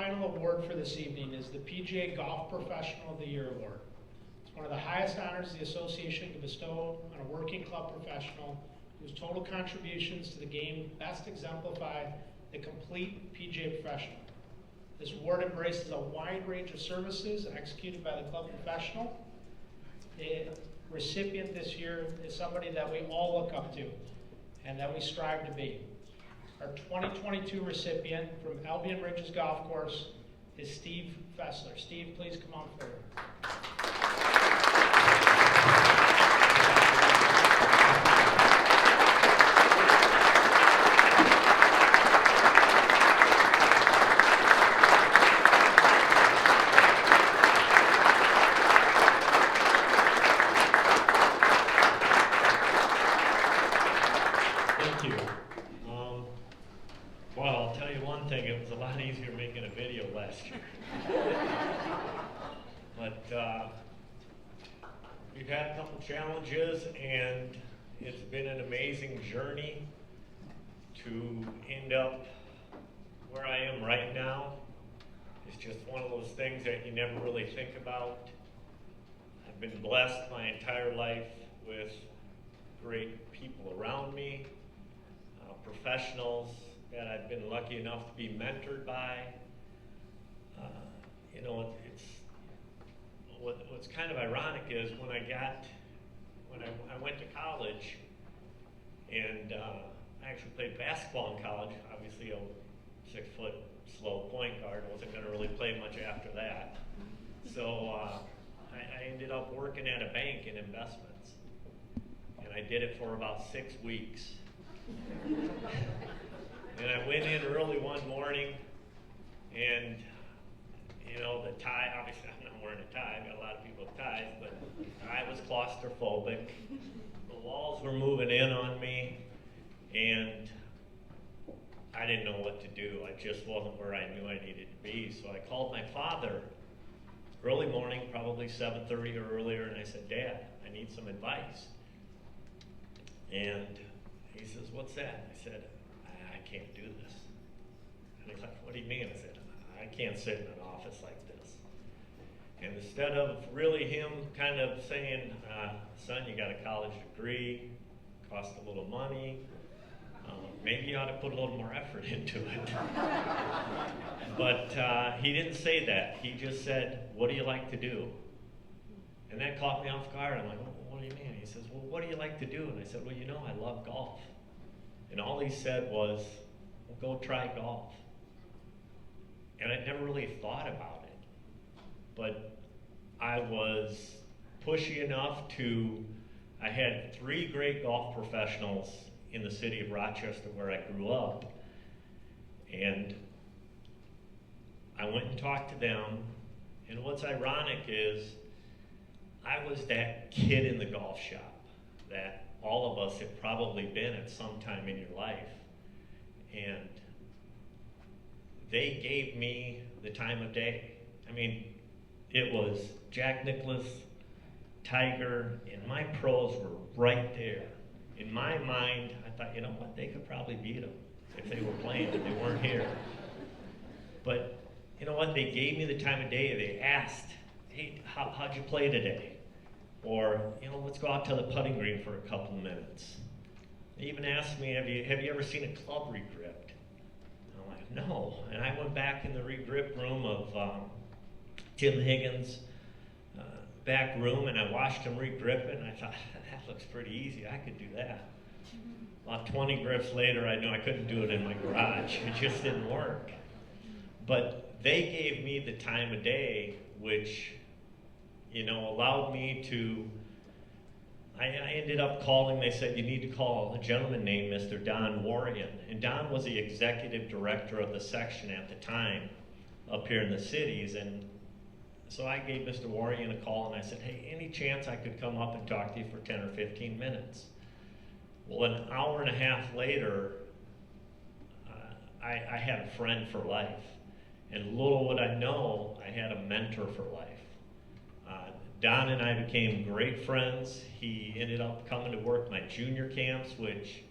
final award for this evening is the PGA Golf Professional of the Year Award. It's one of the highest honors the association can bestow on a working club professional whose total contributions to the game best exemplify the complete PGA professional. This award embraces a wide range of services executed by the club professional. The recipient this year is somebody that we all look up to and that we strive to be. Our 2022 recipient from Albion Ridges Golf Course is Steve Fessler. Steve, please come on forward. Thank you. Well, I'll tell you one thing, it was a lot easier making a video last year. But we've had a couple challenges, and it's been an amazing journey to end up where I am right now. It's just one of those things that you never really think about. I've been blessed my entire life with great people around me, professionals that I've been lucky enough to be mentored by. You know, what's kind of ironic is when I went to college, and I actually played basketball in college. Obviously, a 6-foot slow point guard. Wasn't going to really play much after that. So I ended up working at a bank in investments, and I did it for about 6 weeks. And I went in early one morning, and you know, the tie, obviously I'm not wearing a tie, I've got a lot of people with ties, but I was claustrophobic. The walls were moving in on me, and I didn't know what to do. I just wasn't where I knew I needed to be. So I called my father early morning, probably 7:30 or earlier, and I said, "Dad, I need some advice." And he says, "What's that?" I said, I can't do this. And he's like, "What do you mean?" I said, "I can't sit in an office like this." And instead of really him kind of saying, "Son, you got a college degree, cost a little money, maybe you ought to put a little more effort into it." But he didn't say that. He just said, "What do you like to do?" And that caught me off guard. I'm like, "What do you mean?" He says, "Well, what do you like to do?" And I said, "Well, you know, I love golf." And all he said was, "Well, go try golf." And I never really thought about it. But I was pushy enough I had 3 great golf professionals in the city of Rochester where I grew up. And I went and talked to them. And what's ironic is I was that kid in the golf shop that all of us have probably been at some time in your life. And they gave me the time of day. I mean, it was Jack Nicklaus, Tiger, and my pros were right there. In my mind, I thought, you know what, they could probably beat them if they were playing and they weren't here. But you know what, they gave me the time of day. They asked, "Hey, how'd you play today?" Or, you know, "Let's go out to the putting green for a couple of minutes." They even asked me, have you ever seen a club re-gripped? And I'm like, "No." And I went back in the re-grip room of Tim Higgins' back room, and I watched him re-grip it, and I thought, that looks pretty easy. I could do that. About 20 grips later, I knew I couldn't do it in my garage. It just didn't work. But they gave me the time of day, which, you know, allowed me to, I ended up calling, they said, "You need to call a gentleman named Mr. Don Warrian." And Don was the executive director of the section at the time up here in the cities. And so I gave Mr. Warrian a call, and I said, "Hey, any chance I could come up and talk to you for 10 or 15 minutes? Well, an hour and a half later, I had a friend for life. And little would I know, I had a mentor for life. Don and I became great friends. He ended up coming to work my junior camps, which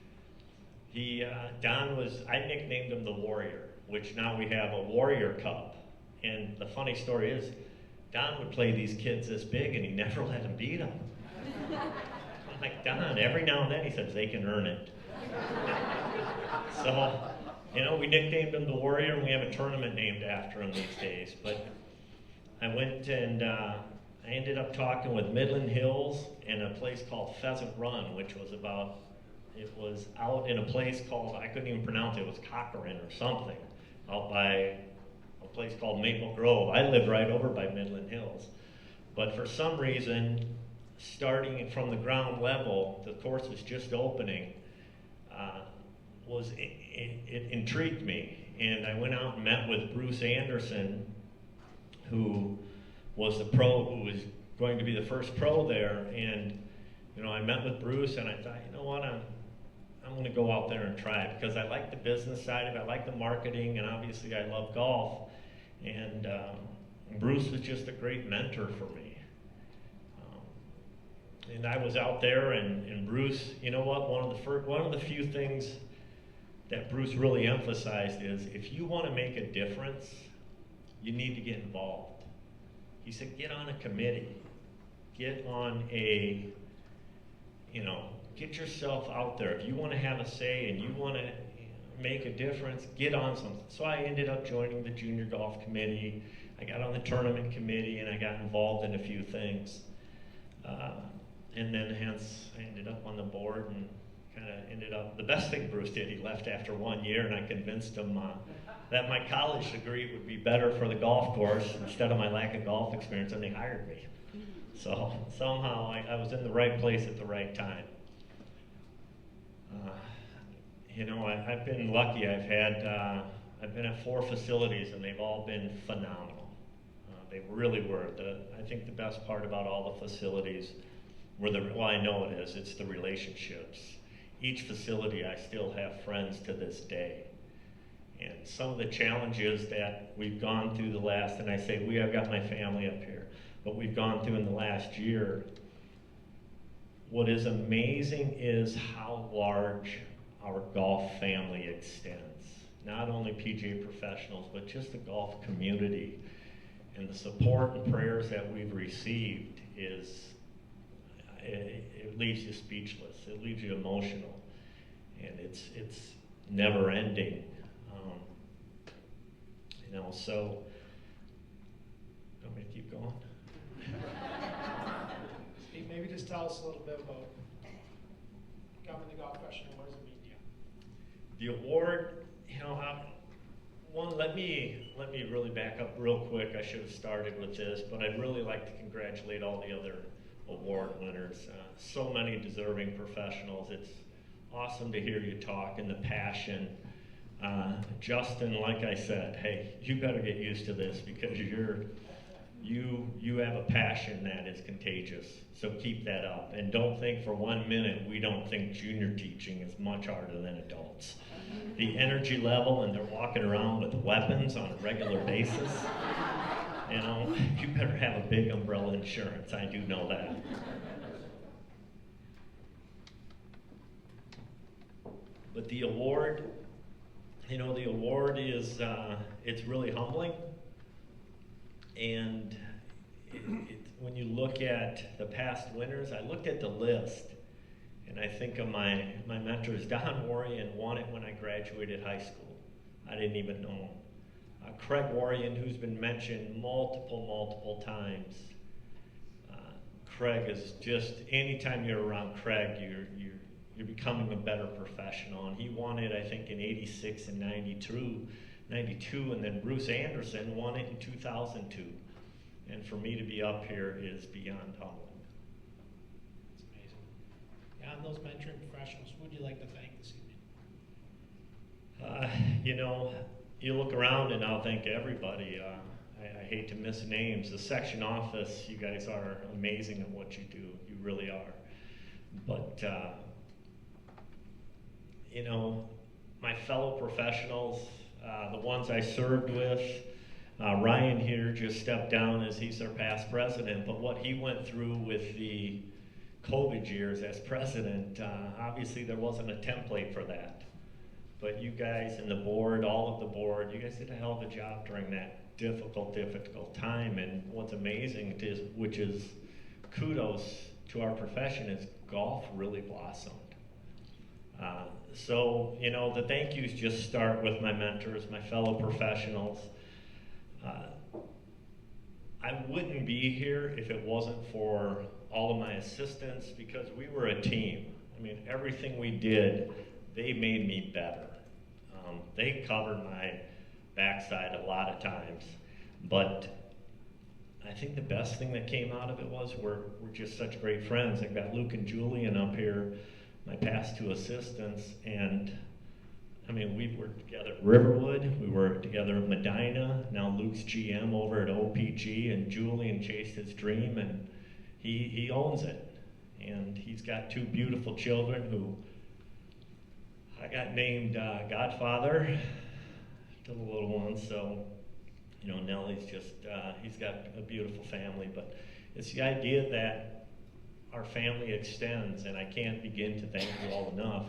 I nicknamed him the Warrior, which now we have a Warrior Cup And the funny story is, Don would play these kids this big and he never let them beat them. I'm like, Don, every now and then he says they can earn it. So, you know, we nicknamed him the Warrior, and we have a tournament named after him these days. But I went and I ended up talking with Midland Hills and a place called Pheasant Run, which was it was out in a place called, I couldn't even pronounce it, it was Cochrane or something, out by a place called Maple Grove. I lived right over by Midland Hills. But for some reason, starting from the ground level, the course was just opening, it intrigued me. And I went out and met with Bruce Anderson, who was the pro, who was going to be the first pro there. And, you know, I met with Bruce and I thought, you know what, I'm going to go out there and try it, because I like the business side of it, I like the marketing, and obviously I love golf. And Bruce was just a great mentor for me. And I was out there, and Bruce, you know what, one of the few things that Bruce really emphasized is, if you want to make a difference, you need to get involved. He said, get on a committee, get on a, you know, get yourself out there. If you want to have a say and you want to make a difference, get on something. So I ended up joining the junior golf committee. I got on the tournament committee, and I got involved in a few things. And then hence I ended up on the board, and kind of ended up, the best thing Bruce did, he left after 1 year, and I convinced him that my college degree would be better for the golf course instead of my lack of golf experience, and they hired me. So somehow I was in the right place at the right time. You know, I've been lucky. I've been at 4 facilities, and they've all been phenomenal. They really were. I think the best part about all the facilities were well, I know it is, it's the relationships. Each facility, I still have friends to this day. And some of the challenges that we've gone through and I say we, I've got my family up here, but we've gone through in the last year, what is amazing is how large our golf family extends. Not only PGA professionals, but just the golf community. And the support and prayers that we've received it leaves you speechless. It leaves you emotional. And it's never ending. You know, so, want me to keep going? Steve, maybe just tell us a little bit about becoming the golf professional. What does it mean to you? The award, you know, let me really back up real quick. I should have started with this, but I'd really like to congratulate all the other award winners. So many deserving professionals. It's awesome to hear you talk and the passion. Justin, like I said, hey, you better get used to this, because you have a passion that is contagious. So keep that up, and don't think for 1 minute we don't think junior teaching is much harder than adults. The energy level, and they're walking around with weapons on a regular basis. You know, you better have a big umbrella insurance. I do know that. But the award, you know, the award is, it's really humbling. And when you look at the past winners, I looked at the list, and I think of my mentors. Don Warrian won it when I graduated high school. I didn't even know him. Craig Warrian, who's been mentioned multiple times. Craig is just, anytime you're around Craig, you're becoming a better professional. And he won it, I think, in '86 and '92, and then Bruce Anderson won it in 2002. And for me to be up here is beyond humbling. It's amazing. Yeah, and those mentoring professionals, who would you like to thank this evening? You know, you look around and I'll thank everybody. I hate to miss names. The section office, you guys are amazing at what you do. You really are. But, you know, my fellow professionals, the ones I served with, Ryan here just stepped down as he's our past president, but what he went through with the COVID years as president, obviously there wasn't a template for that. but you guys and the board, all of the board, you guys did a hell of a job during that difficult time. And what's amazing is, which is kudos to our profession, is golf really blossomed. So, you know, the thank yous just start with my mentors, my fellow professionals. I wouldn't be here if it wasn't for all of my assistants, because we were a team. I mean, everything we did, they made me better. They covered my backside a lot of times, but I think the best thing that came out of it was we're just such great friends. I've got Luke and Julian up here, my past two assistants, and I mean, we worked together at Riverwood, we worked together at Medina, now Luke's GM over at OPG, and Julian chased his dream, and he owns it. And he's got two beautiful children who I got named Godfather to the little ones, so, you know, Nellie's just, he's got a beautiful family, but it's the idea that our family extends, and I can't begin to thank you all enough.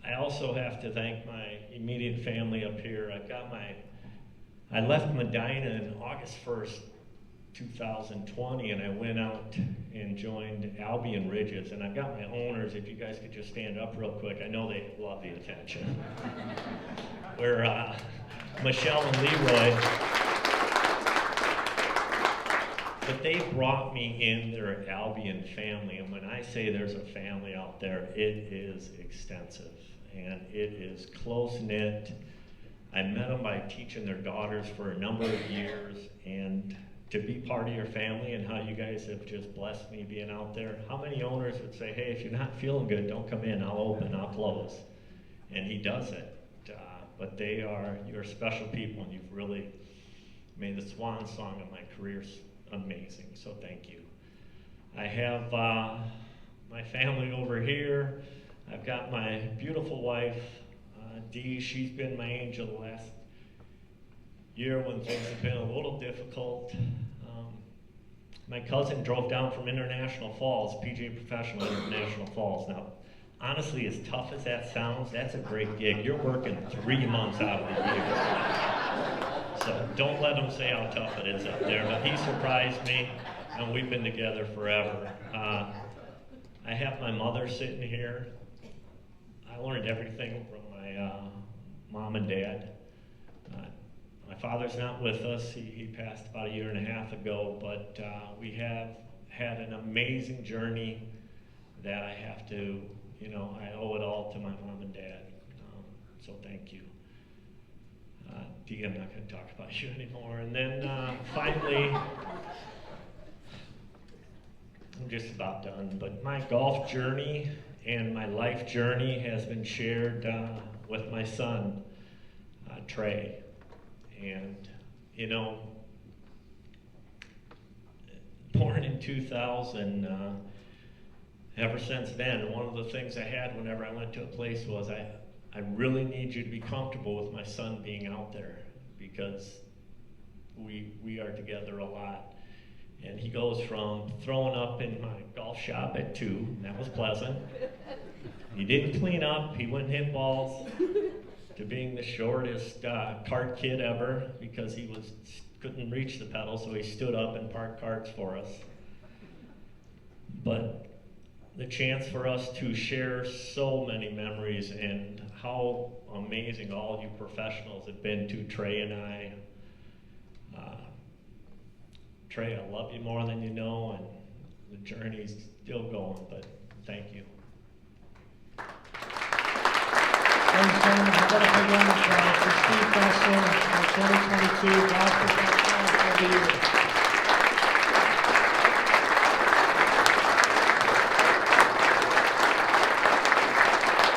I also have to thank my immediate family up here. I left Medina on August 1st, 2020, and I went out and joined Albion Ridges, and I've got my owners, if you guys could just stand up real quick. I know they love the attention. We're Michelle and Leroy, but they brought me in their Albion family, and when I say there's a family out there, it is extensive, and it is close-knit. I met them by teaching their daughters for a number of years, and to be part of your family and how you guys have just blessed me being out there. How many owners would say, hey, if you're not feeling good, don't come in, I'll open, I'll close. And he does it. But you're special people, and you've really made the swan song of my career amazing, so thank you. I have my family over here. I've got my beautiful wife, Dee. She's been my angel the last year when things have been a little difficult. My cousin drove down from International Falls, PGA Professional International Falls. Now, honestly, as tough as that sounds, that's a great gig. You're working 3 months out of the year. So don't let him say how tough it is up there. But he surprised me, and we've been together forever. I have my mother sitting here. I learned everything from my mom and dad. My father's not with us. He passed about 1.5 years ago, but we have had an amazing journey that I have to, you know, I owe it all to my mom and dad. So thank you. Dee, I'm not going to talk about you anymore. And then finally, I'm just about done, but my golf journey and my life journey has been shared with my son, Trey. And, you know, born in 2000, ever since then, one of the things I had whenever I went to a place was I really need you to be comfortable with my son being out there, because we are together a lot. And he goes from throwing up in my golf shop at 2, and that was pleasant. He didn't clean up, he wouldn't hit balls, to being the shortest cart kid ever, because he couldn't reach the pedal, so he stood up and parked carts for us. But the chance for us to share so many memories, and how amazing all you professionals have been to Trey and I. Trey, I love you more than you know, and the journey's still going, but thank you. Ladies and gentlemen, how about a big round of applause for Steve Fessler, our 2022 Golf Professional of the Year.